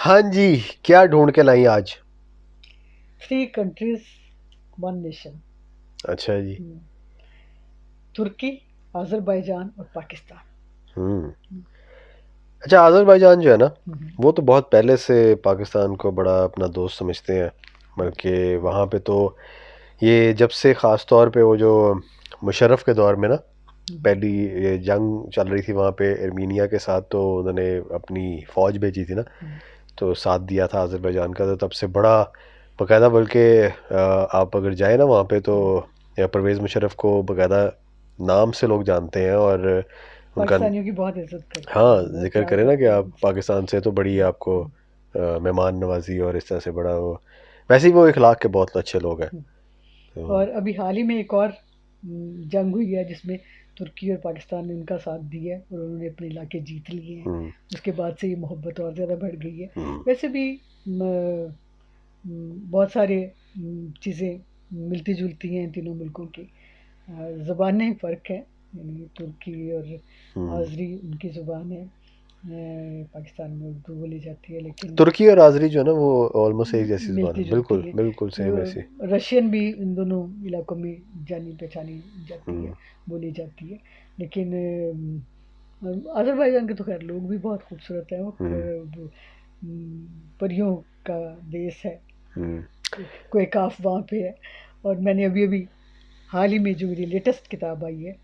हाँ जी, क्या ढूंढ के लाई आज? 3 countries, 1 nation. अच्छा जी। तुर्की, अज़रबैजान और पाकिस्तान. हम्म। अच्छा, अज़रबैजान जो है ना, हम्म. वो तो बहुत पहले से पाकिस्तान को बड़ा अपना दोस्त समझते हैं। बल्कि वहाँ पे तो ये जब से ख़ास तौर पे वो जो मुशर्रफ के दौर में ना पहली ये जंग चल रही थी वहाँ पे अर्मीनिया के साथ, तो उन्होंने अपनी फ़ौज भेजी थी ना, तो साथ दिया था अज़रबैजान का। तो तब से बड़ा बाकायदा, बल्कि आप अगर जाए ना वहाँ पे तो परवेज़ मुशर्रफ को बाकायदा नाम से लोग जानते हैं, और उनका पाकिस्तानियों की बहुत इज्जत करते हैं, हाँ बहुत जिक्र प्यार करें ना कि करते आप हैं. पाकिस्तान से तो बड़ी आपको मेहमान नवाजी और इस तरह से बड़ा वो, वैसे ही वो इखलाक के बहुत अच्छे लोग हैं। तो और अभी हाल ही में एक और जंग हुई है जिसमें तुर्की और पाकिस्तान ने उनका साथ दिया है और उन्होंने अपने इलाके जीत लिए हैं. उसके बाद से ये मोहब्बत और ज़्यादा बढ़ गई है. वैसे भी बहुत सारे चीज़ें मिलती जुलती हैं इन तीनों मुल्कों की. ज़बानें फ़र्क है, यानी तुर्की और आज़री उनकी ज़ुबान है. पाकिस्तान में उर्दू बोली जाती है, लेकिन तुर्की और आज़री जो है ना वो ऑलमोस्ट एक जैसी ज़ुबान मिलती है, जुलती बिल्कुल है. बिल्कुल सेम ऐसी। रशियन भी इन दोनों इलाकों में जानी पहचानी जाती है, बोली जाती है. लेकिन अज़रबैजान के तो खैर लोग भी बहुत खूबसूरत हैं. वो परियों का देश है. कोई काफ वहाँ पे है. और मैंने अभी अभी हाल ही में जो मेरी लेटेस्ट किताब आई है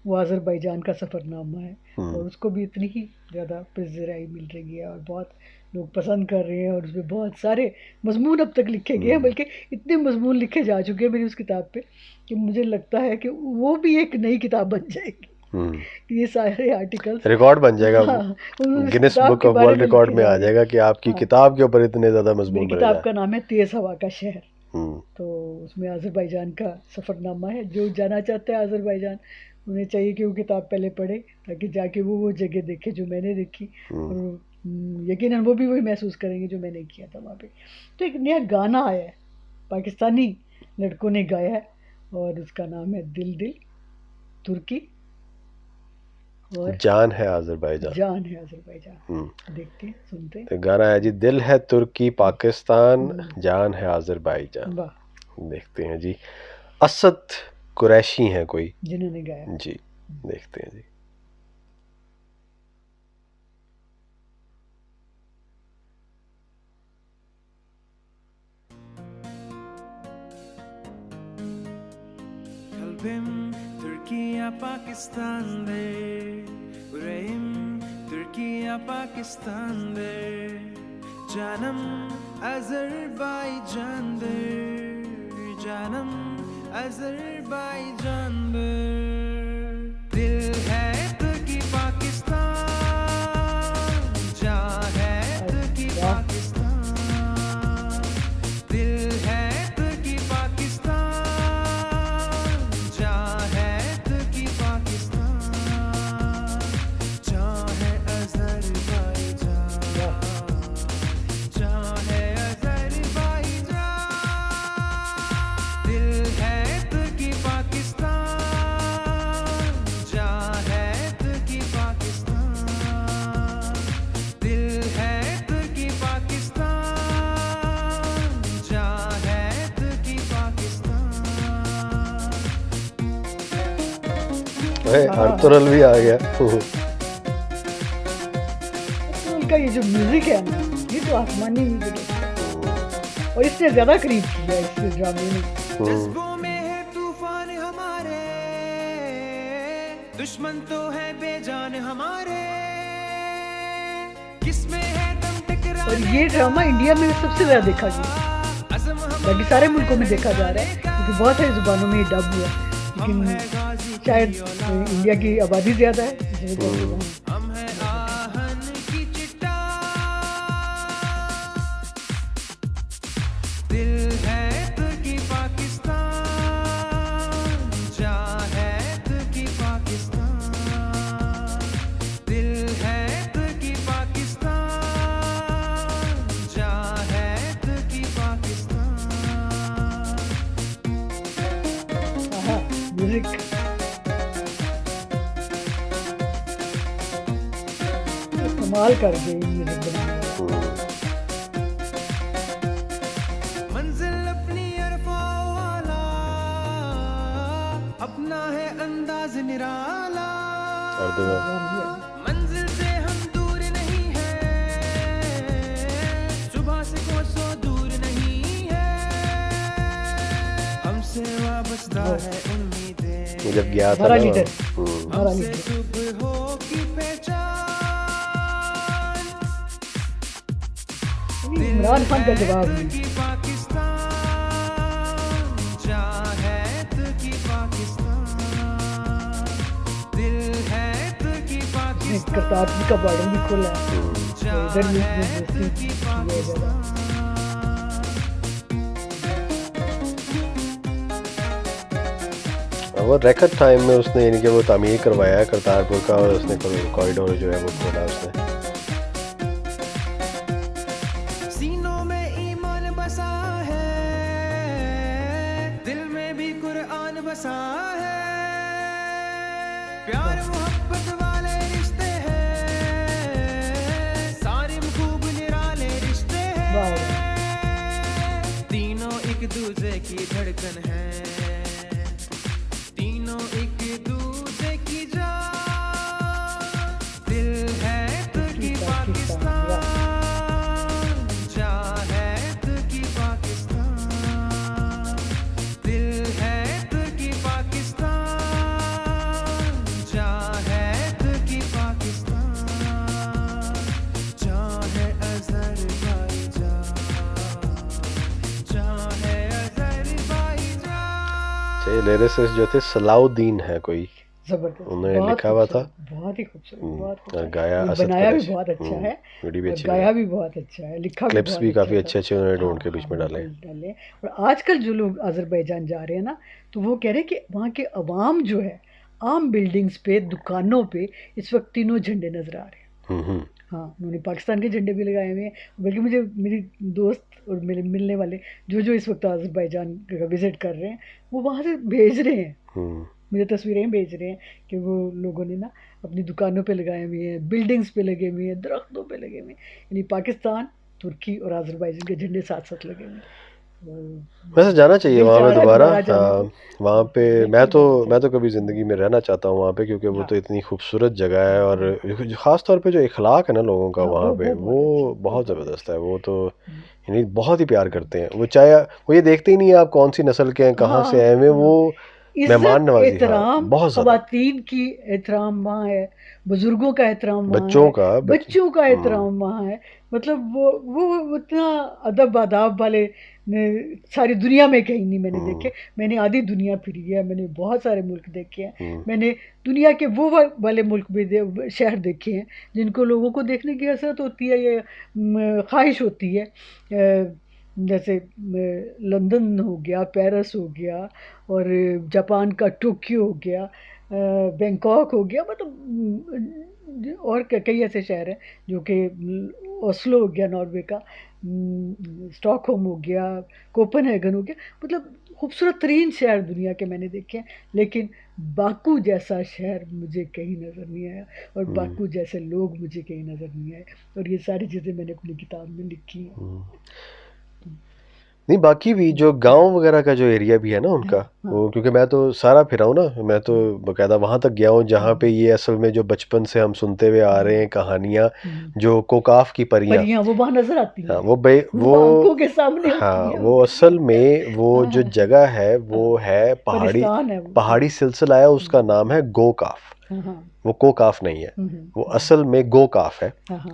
वो अज़रबैजान का सफ़रनामा है, और उसको भी इतनी ही ज़्यादा पज़ीराई मिल रही है और बहुत लोग पसंद कर रहे हैं. और उसमें बहुत सारे मज़मून अब तक लिखे गए हैं, बल्कि इतने मज़मून लिखे जा चुके हैं मेरी उस किताब पे कि मुझे लगता है कि वो भी एक नई किताब बन जाएगी. ये सारे आर्टिकल्स रिकॉर्ड बन जाएगा, उस गिनेस किताब बुक के ऑफ बारे वर्ल्ड में रिकॉर्ड लिखे में जा आ रहे हैं. जाएगा कि आपकी हाँ, किताब के ऊपर इतने ज़्यादा मेरी मजमून बने किताब जाए। का नाम है तेज़ हवा का शहर. तो उसमें अज़रबैजान का सफ़रनामा है. जो जाना चाहता है अज़रबैजान, उन्हें चाहिए कि वो किताब पहले पढ़े ताकि जाके वो जगह देखे जो मैंने देखी, और यकीनन वो भी वही महसूस करेंगे जो मैंने किया था वहाँ पे. तो एक नया गाना आया है, पाकिस्तानी लड़कों ने गाया है, और उसका नाम है दिल दिल. तुर्की और जान है अज़रबैजान। जान है अज़रबैजान. देखते हैं, सुनते हैं. तो गाना है जी, दिल है तुर्की पाकिस्तान, जान है अज़रबैजान। वाह, देखते हैं जी, असद कुरैशी हैं कोई जिन्होंने गाया. जी, देखते हैं जी। Kalbim Türkiye Pakistan'dır. Yüreğim Türkiye Pakistan'dır. Canım Azerbaycan'dır. Canım Azerbaycan'dır. Dil है तुर्की पाकिस्तान, जान है तुर्की पाकिस्तान. दिल है तुर्की पाकिस्तान, जान है तुर्की पाकिस्तान. जान है अज़रबैजान, जान है अज़रबैजान. दिल है तुर्की पाकिस्तान, जान है तुर्की पाकिस्तान. दिल है तुर्की पाकिस्तान, जान है तुर्की पाकिस्तान. अर्तुगरुल भी आ गया। उनका ये जो म्यूजिक है ना, ये तो आसमानी म्यूजिक है, और इसने ज्यादा करीब किया इस ड्रामे ने. जज्बों में है तूफान हमारे, दुश्मन तो है बेजान हमारे. किसमें है दम टकराने और ये ड्रामा इंडिया में सबसे ज्यादा देखा गया, अज़म बाकी सारे मुल्कों में देखा जा रहा है क्योंकि बहुत सारी जुबानों में ये डब हुआ है. लेकिन शायद इंडिया की आबादी ज्यादा है, इस वजह से हम है आहन की चट्टान. दिल है तुर्की पाकिस्तान, जान है तुर्की पाकिस्तान. दिल है तुर्की पाकिस्तान, जान है तुर्की पाकिस्तान. म्यूजिक कमाल कर गए म्यूजिक बनाने में. राज निराला, अर्दे में मंजिल से हम दूर नहीं है, सुबह से कोसों दूर नहीं है, हमसे वाबस्ता है उम्मीदें, ये जब गया था हमारा ना लीडर, हम्म, हमारा हमसे लीडर सुबह हो की पहचान, इमरान खान का जवाब नहीं। की पाकिस्तान, चाहे तो की पाकिस्तान, दिल है तो की इसने पाकिस्तान, करतारपुर का बॉर्डर भी खोला है, तो इधर भी चाहे इसने तो दोस्ती की की है ज़्यादा। पाकिस्तान वो रिकॉर्ड टाइम में उसने यानी कि वो तामीर करवाया है करतारपुर का और उसने कॉरिडोर जो है वो खोला उसने। सीनों में ईमान बसा है, दिल में भी कुरान बसा है, प्यार मोहब्बत वाले रिश्ते हैं, सारे खूब निराले रिश्ते वाह हैं, तीनों एक दूसरे की धड़कन है, तीनों एक दूसरे की जान, दिल है तो की पाकिस्तान, चाहे तो की पाकिस्तान, दिल है तो की पाकिस्तान, चाहे तो की पाकिस्तान, चाहे अज़रबैजान, चाहे अज़रबैजान। ये लिरिसिस्ट जो थे सलाउद्दीन है कोई, जबरदस्त, उन्होंने बहुत लिखा हुआ था। खूबसूरत, बहुत ही खूबसूरत, बहुत और खूबसूरत। गाया ये असद बनाया भी कुरैशी। बहुत अच्छा है वीडियो भी और अच्छी गाया लगी। भी बहुत अच्छा है, लिखा भी क्लिप्स बहुत भी काफी अच्छा अच्छे अच्छे उन्होंने ढूंढ के बीच में डाले। बिल्कुल डाले। और आजकल जो लोग अजरबैजान जा रहे हैं ना, तो वो कह रहे हैं कि वहाँ के अवाम जो है, आम बिल्डिंग्स पे, दुकानों पे इस वक्त तीनों झंडे नजर आ रहे हैं। हम्म। हाँ, उन्होंने पाकिस्तान के झंडे भी लगाए हुए हैं, बल्कि मुझे मेरी दोस्त और मेरे मिलने वाले जो इस वक्त अजरबैजान का विजिट कर रहे हैं, वो वहाँ से भेज रहे हैं, हम्म। मुझे तस्वीरें भेज रहे हैं कि वो लोगों ने ना अपनी दुकानों पे लगाए हुए हैं, बिल्डिंग्स पे लगे हुए हैं, दरख्तों पे लगे हुए हैं, यानी पाकिस्तान, तुर्की और अजरबैजान के झंडे साथ साथ लगे हुए हैं। वैसे जाना चाहिए दिल वहाँ चाह पे रहा है दोबारा। दोबारा जाने हाँ, को। वहाँ पे बिल्कुल मैं जाना तो कभी ज़िंदगी में रहना चाहता हूँ वहाँ पे, क्योंकि वो हाँ। तो इतनी खूबसूरत जगह है और ख़ास तौर पे जो इखलाक है ना लोगों का हाँ, वहाँ पे, बहुत वो अच्छा, बहुत बहुत ज़बरदस्त है। वो तो यानी बहुत ही प्यार करते हैं वो, चाहे वो ये देखते ही नहीं है आप कौन सी नस्ल के हैं, कहाँ से आए हुए, वो मेहमान इज्जत नवाजी। हाँ, एहतराम, बहुत ज़्यादा। खवातीन की एहतराम वहाँ है, बुजुर्गों का एहतराम वहाँ बच्चों है, का बच्चों का एहतराम वहाँ है। मतलब वो इतना अदब आदाब वाले सारी दुनिया में कहीं नहीं मैंने देखे। मैंने आधी दुनिया फिरी है, मैंने बहुत सारे मुल्क देखे हैं, मैंने दुनिया के वो वाले मुल्क भी शहर देखे हैं जिनको लोगों को देखने की हसरत होती है, ये ख्वाहिश होती है। जैसे लंदन हो गया, पेरिस हो गया, और जापान का टोक्यो हो गया, बैंकॉक हो गया, मतलब और कई ऐसे शहर हैं जो कि ओस्लो हो गया नॉर्वे का, स्टॉकहोम हो गया, कोपेनहेगन हो गया, मतलब खूबसूरत तरीन शहर दुनिया के मैंने देखे हैं, लेकिन बाकू जैसा शहर मुझे कहीं नज़र नहीं आया और बाकू जैसे लोग मुझे कहीं नज़र नहीं आए। और ये सारी चीज़ें मैंने अपनी किताब में लिखी हैं। नहीं, बाकी भी जो गांव वगैरह का जो एरिया भी है ना उनका, वो क्योंकि मैं तो सारा फिरा हूँ ना, मैं तो बकायदा वहाँ तक गया हूँ जहाँ पे ये असल में जो बचपन से हम सुनते हुए आ रहे हैं कहानियाँ, जो कोकाफ की परियाँ वो वहाँ नजर आती हैं। हाँ, वो आंखों के सामने हाँ, होती हैं। वो असल में वो जो जगह है वो है पहाड़ी सिलसिला है, उसका नाम है गोकाफ। वो कोकाफ नहीं है, वो असल में गोकाफ है,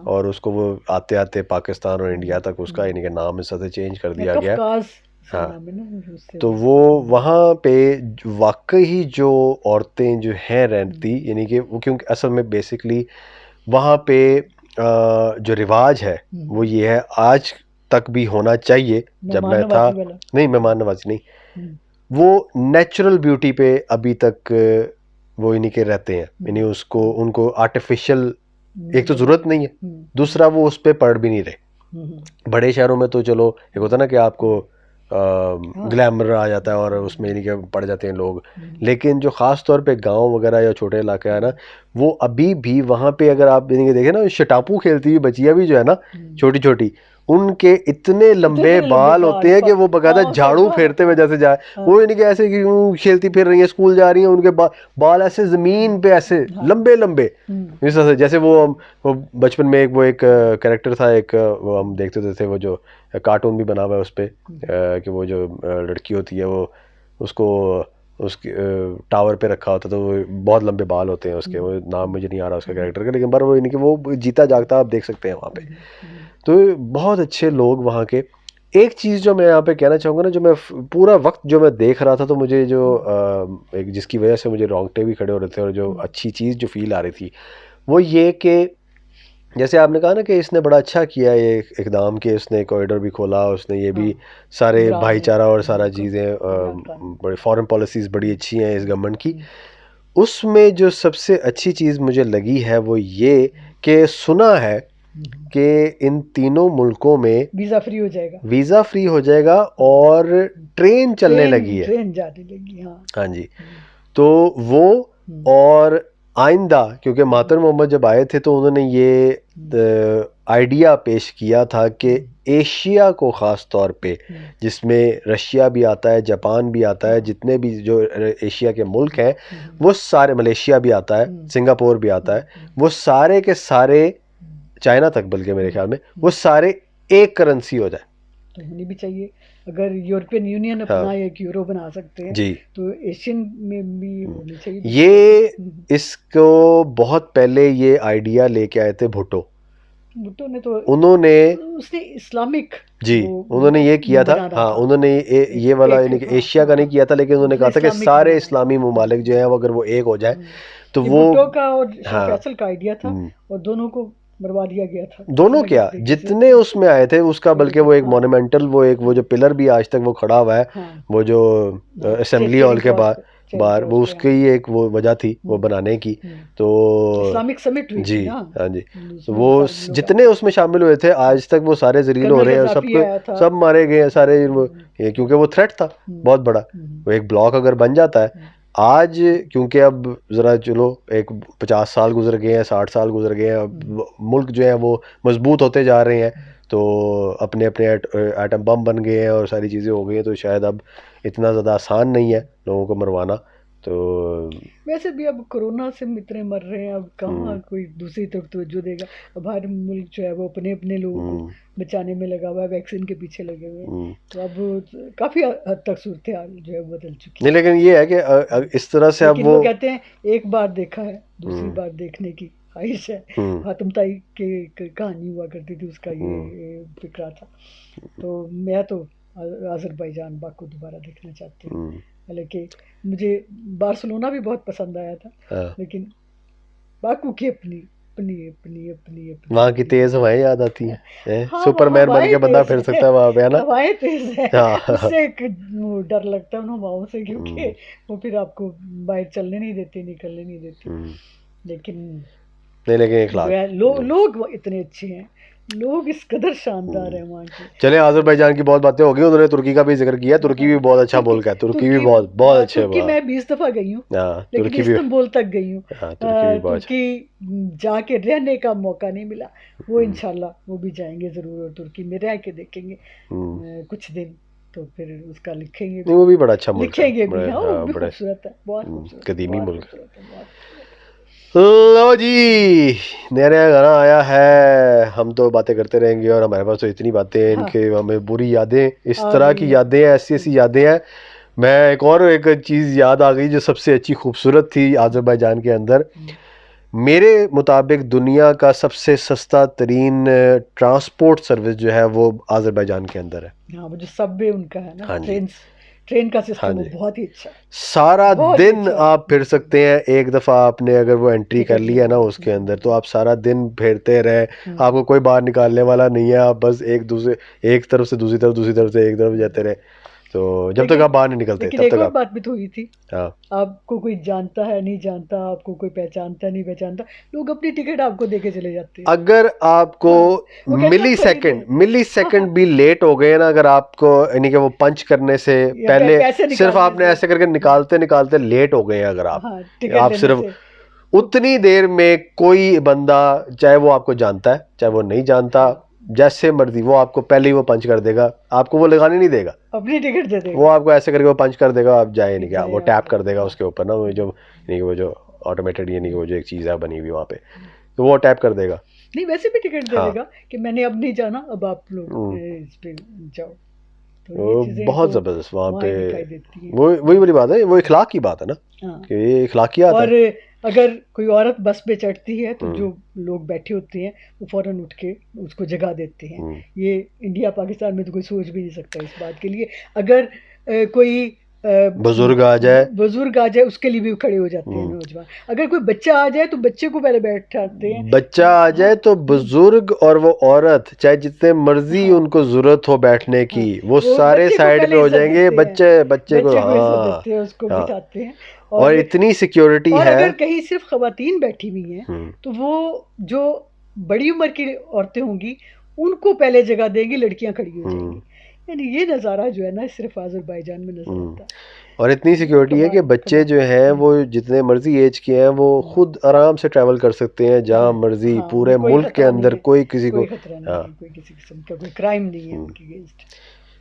और उसको वो आते आते पाकिस्तान और इंडिया तक उसका यानी कि नाम इस तरह चेंज कर दिया गया। हाँ, तो वो वहाँ पे वाकई जो औरतें जो हैं रहती, यानी कि वो, क्योंकि असल में बेसिकली वहाँ पे जो रिवाज है वो ये है, आज तक भी होना चाहिए। जब मैं था, नहीं मेहमान नवाजी नहीं, वो नेचुरल ब्यूटी पे अभी तक वो इन्हीं के रहते हैं, यानी उसको उनको आर्टिफिशियल एक तो ज़रूरत नहीं है, दूसरा वो उस पर पढ़ भी नहीं रहे। बड़े शहरों में तो चलो एक होता है ना कि आपको ग्लैमर आ जाता है और उसमें यानी कि पड़ जाते हैं लोग, लेकिन जो ख़ास तौर पे गांव वगैरह या छोटे इलाके है ना, वो अभी भी वहाँ पे अगर आप यानी कि देखें ना, शटापू खेलती हुई बच्चियाँ भी जो है ना छोटी छोटी, उनके इतने लंबे बाल होते हैं कि वो बकायदा झाड़ू फेरते हुए जैसे जाए, वो यानी कि ऐसे कि खेलती फिर रही है, स्कूल जा रही है, उनके बाल ऐसे जमीन पे ऐसे लंबे लंबे, इस तरह से जैसे वो बचपन में एक कैरेक्टर था, एक वो हम देखते थे वो जो कार्टून भी बना हुआ है उस पर, कि वो जो लड़की होती है वो उसको उसके टावर पे रखा होता, तो वो बहुत लंबे बाल होते हैं उसके, वो नाम मुझे नहीं आ रहा उसका कैरेक्टर का, लेकिन पर वो यानी कि वो जीता जागता आप देख सकते हैं वहाँ पे। तो बहुत अच्छे लोग वहाँ के। एक चीज़ जो मैं यहाँ पे कहना चाहूँगा ना, जो मैं पूरा वक्त जो मैं देख रहा था, तो मुझे जो एक जिसकी वजह से मुझे रोंगटे भी खड़े हो रहे थे और जो अच्छी चीज़ जो फील आ रही थी वो ये कि जैसे आपने कहा ना कि इसने बड़ा अच्छा किया ये इकदाम के, उसने कॉरिडोर भी खोला, उसने ये भी सारे भाईचारा और सारा चीज़ें, बड़े फॉरेन पॉलिसीज़ बड़ी अच्छी हैं इस गवर्नमेंट की। उसमें जो सबसे अच्छी चीज़ मुझे लगी है वो ये कि सुना है कि इन तीनों मुल्कों में वीज़ा फ्री हो जाएगा, वीज़ा फ्री हो जाएगा और ट्रेन चलने लगी है, ट्रेन जाने लगी। हाँ जी। तो वो और आइंदा, क्योंकि मातर मोहम्मद जब आए थे तो उन्होंने ये आइडिया पेश किया था कि एशिया को ख़ास तौर पे, जिसमें रशिया भी आता है, जापान भी आता है, जितने भी जो एशिया के मुल्क हैं वो सारे, मलेशिया भी आता है, सिंगापुर भी आता है, वो सारे के सारे, चाइना तक बल्कि मेरे ख्याल में, वो सारे एक करेंसी हो जाए। तो होनी भी चाहिए। अगर यूरोपियन यूनियन अपना एक यूरो बना सकते हैं जी, तो एशियन में भी होनी चाहिए। ये इसको बहुत पहले ये आइडिया लेके आए थे भुट्टो ने, तो उन्होंने उसने इस्लामिक जी उन्होंने ये किया था, हाँ उन्होंने ये वाला यानी कि एशिया का नहीं किया था, लेकिन उन्होंने कहा था कि सारे इस्लामी ममालिक जो हैं अगर वो एक हो जाए तो वो भुट्टो का और फैसल का आइडिया था, और दोनों को मरवा दिया गया था। दोनों क्या जितने उसमें आए थे उसका, बल्कि वो एक मोन्यूमेंटल वो जो पिलर भी आज तक वो खड़ा हुआ है, वो जो असेंबली हॉल के बाहर वो उसकी ही एक वो वजह थी वो बनाने की। तो इस्लामिक समिट हुई जी, ना, हाँ जी, वो जितने उसमें शामिल हुए थे आज तक वो सारे जलील हो रहे हैं, सब मारे गए हैं सारे, क्योंकि वो थ्रेट था बहुत बड़ा। वो एक ब्लॉक अगर बन जाता है आज, क्योंकि अब ज़रा चलो एक 50 साल गुजर गए हैं, 60 साल गुजर गए हैं, अब मुल्क जो है वो मजबूत होते जा रहे हैं, तो अपने अपने एटम बम बन गए हैं और सारी चीज़ें हो गई हैं, तो शायद अब इतना ज़्यादा आसान नहीं है लोगों को मरवाना। तो वैसे भी अब कोरोना से इतने मर रहे हैं, अब कहाँ कोई दूसरी तरफ तवज्जो देगा। अब हर मुल्क जो है वो अपने अपने लोगों को बचाने में लगा हुआ है, वैक्सीन के पीछे लगे हुए हैं, तो अब काफ़ी हद तक सूरत हाल जो है बदल चुकी है। नहीं, लेकिन ये है कि इस तरह से अब वो कहते हैं एक बार देखा है दूसरी बार देखने की ख्वाहिश है। फातिमा ताई के कहानी हुआ करती थी, उसका ये फिक्रा था। तो मैं तो अज़रबैजान बाकू दोबारा देखना चाहती हूँ, हालांकि मुझे बार्सिलोना भी बहुत पसंद आया था, लेकिन बाकू की अपनी अपनी अपनी अपनी अपनी वहाँ की तेज हवाएं याद आती हैं। सुपरमैन बन के बंदा फिर सकता है वहाँ पे, है ना, हवाएं तेज है, उससे एक डर लगता है उन हवाओं से, क्योंकि वो फिर आपको बाहर चलने नहीं देती, निकलने नहीं देती। लेकिन लोग इतने अच्छे हैं, लोग इस कदर शानदार है वहाँ के। चले, अज़रबैजान की बहुत बातें हो गई, उन्होंने तुर्की का भी जिक्र किया, तुर्की भी बहुत अच्छा मुल्क है, तुर्की भी बहुत बहुत अच्छे है। मैं 20 दफा गई हूँ, लेकिन इस्तांबुल तक गई हूँ, तुर्की जाके रहने का मौका नहीं मिला। वो इंशाल्लाह वो भी जाएंगे जरूर, और तुर्की में रह के देखेंगे कुछ दिन, तो फिर उसका लिखेंगे। वो भी बड़ा अच्छा मुल्क है, लिखेंगे भी, वो भी खूबसूरत है, बहुत खूबसूरत कदीमी मुल्क। लो जी, नया गाना आया है, हम तो बातें करते रहेंगे और हमारे पास तो इतनी बातें हैं, इनके हमें बुरी यादें, इस तरह की यादें हैं, ऐसी ऐसी यादें हैं। मैं एक चीज़ याद आ गई जो सबसे अच्छी खूबसूरत थी अज़रबैजान के अंदर। मेरे मुताबिक दुनिया का सबसे सस्ता तरीन ट्रांसपोर्ट सर्विस जो है वो अज़रबैजान के अंदर है। हाँ, वो जो सबवे उनका है ना, ट्रेन का सिस्टम बहुत ही अच्छा, सारा दिन आप फिर सकते हैं। एक दफ़ा आपने अगर वो एंट्री कर लिया ना उसके अंदर, तो आप सारा दिन फिरते रहे, आपको कोई बाहर निकालने वाला नहीं है, आप बस एक तरफ से दूसरी तरफ, दूसरी तरफ से एक तरफ जाते रहे, तो जब तक आप बाहर नहीं निकलते तब तक। बात भी तो हुई थी, आपको कोई जानता है नहीं जानता, आपको कोई पहचानता नहीं पहचानता, लोग अपनी टिकट आपको देके चले जाते हैं। अगर आपको मिली सेकंड भी लेट हो गए ना, अगर आपको यानी कि वो पंच करने से पहले सिर्फ आपने ऐसे करके निकालते निकालते लेट हो गए, अगर आप सिर्फ उतनी देर में कोई बंदा, चाहे वो आपको जानता है चाहे वो नहीं जानता, जैसे मर्जी, वो आपको पहले ही वो पंच कर देगा, आपको वो लगाने नहीं देगा, अपनी टिकट दे देगा, वो आपको ऐसे करके वो पंच कर देगा, आप जाए नहीं क्या, वो जाए टैप आप। कर देगा उसके ऊपर ना, वो जो ऑटोमेटेड यानी कि वो जो एक चीज़ है बनी हुई वहाँ पे, तो वो टैप कर देगा। नहीं वैसे भी टिकट दे हाँ। देगा कि मैंने अब नहीं जाना, अब आप लोग इस पे जाओ। तो ये वो चीजें बहुत तो ज़बरदस्त वहाँ वहाँ पे, ही दिखाई देती हैं। वही वाली बात है, वो इखलाक की बात है ना, हाँ। कि ये इखलाकियात और है। अगर कोई औरत बस पे चढ़ती है तो हम्म। जो लोग बैठे होते हैं वो फौरन उठ के उसको जगा देते हैं। हम्म। ये इंडिया पाकिस्तान में तो कोई सोच भी नहीं सकता इस बात के लिए। अगर कोई बुजुर्ग आ जाए उसके लिए भी खड़े हो जाते हैं नौजवान। अगर कोई बच्चा आ जाए तो बच्चे को पहले बैठाते हैं। बच्चा आ जाए तो बुजुर्ग और वो औरत चाहे जितने मर्जी उनको जरूरत हो बैठने की, वो सारे बच्चे को साइड पहले पे हो इज्जत जाएंगे, देते हैं। बच्चे को इज्जत हाँ देते हैं, उसको हाँ। बिठाते हैं। और इतनी सिक्योरिटी और है। अगर कहीं सिर्फ खवातीन बैठी हुई हैं तो वो जो बड़ी उम्र की औरतें होंगी उनको पहले जगह देंगी, लड़कियां खड़ी हो जाएंगी। यानी ये नज़ारा जो है ना सिर्फ आज़रबाईजान में नजर आता है। और इतनी सिक्योरिटी है कि बच्चे जो हैं वो जितने मर्जी एज के हैं वो खुद आराम से ट्रैवल कर सकते हैं जहाँ मर्जी, पूरे मुल्क के अंदर, कोई किसी को खतरा नहीं है, कोई किसी किस्म का कोई क्राइम नहीं है उनकी अगेंस्ट।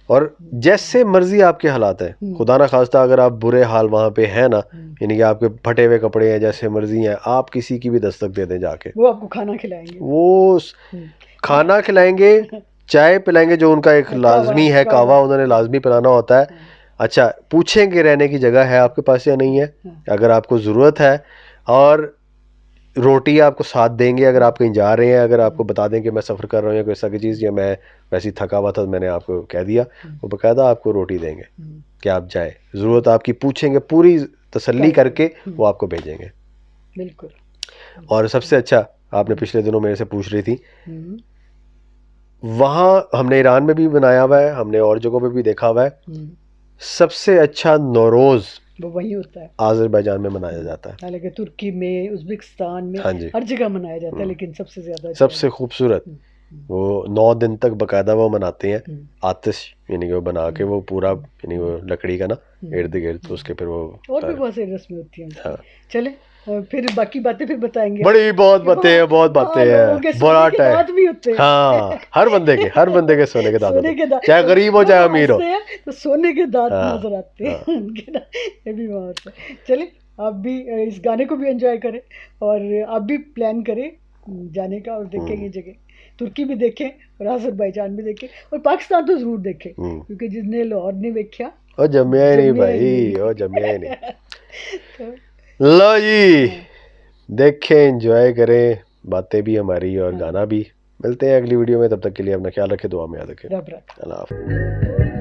और जैसे मर्जी आपके हालात हैं, खुदा ना खास्ता अगर आप बुरे हाल वहाँ पे हैं ना, यानी कि आपके फटे हुए कपड़े हैं, जैसे मर्जी हैं, आप किसी की भी दस्तक दे दें जाके, वो आपको खाना खिलाएंगे, वो खाना खिलाएंगे, चाय पिलाएंगे, जो उनका एक लाजमी है, कहवा उन्होंने लाजमी पिलाना होता है। अच्छा, पूछेंगे रहने की जगह है आपके पास या नहीं है, अगर आपको ज़रूरत है, और रोटी आपको साथ देंगे अगर आप कहीं जा रहे हैं, अगर आपको बता दें कि मैं सफ़र कर रहा हूँ या कोई ऐसा की चीज़, या मैं वैसे ही थका हुआ था तो मैंने आपको कह दिया, वो बाकायदा आपको रोटी देंगे कि आप जाए, ज़रूरत आपकी पूछेंगे, पूरी तसल्ली करके वो आपको भेजेंगे। बिल्कुल। और सबसे अच्छा, आपने पिछले दिनों मेरे से पूछ रही थी, वहाँ हमने ईरान में भी बनाया हुआ है, हमने और जगहों पे भी देखा हुआ है, सबसे अच्छा नौरोज़ वो वही होता है, आज़रबाईजान में मनाया जाता है। हालांकि तुर्की में, उज़्बेकिस्तान में, हाँ जी, हर जगह मनाया जाता है, लेकिन सबसे ज़्यादा सबसे खूबसूरत वो 9 दिन तक बाकायदा वो मनाते हैं, आतिश यानी कि वो बना के वो पूरा यानी वो लकड़ी का ना इर्द गिर्द, तो उसके फिर वो और भी बहुत सारी रस्में होती हैं। हाँ। चले और फिर बाकी बातें फिर बताएंगे, बड़ी बहुत बातें हैं, बहुत बातें हैं, बड़ा टाइम भी होते हैं। हाँ, हर बंदे के सोने के दांत, चाहे गरीब हो चाहे अमीर हो, तो सोने के दांत नजर आते हैं उनके ना, ये भी वहाँ होता है। चले आप भी इस गाने को भी एंजॉय करें और आप भी प्लान करें जाने का, और देखें ये जगह, तुर्की भी देखें और आज़रबाईजान भी देखें, और पाकिस्तान तो जरूर देखें, क्योंकि जिसने लाहौर नहीं देखा ओ जम्या ही नहीं भाई, ओ जम्या ही नहीं। लो जी, देखें, एंजॉय करें, बातें भी हमारी और गाना भी। मिलते हैं अगली वीडियो में, तब तक के लिए अपना ख्याल रखें, दुआ में याद रखें। रब रख। अल्लाह हाफ़िज़।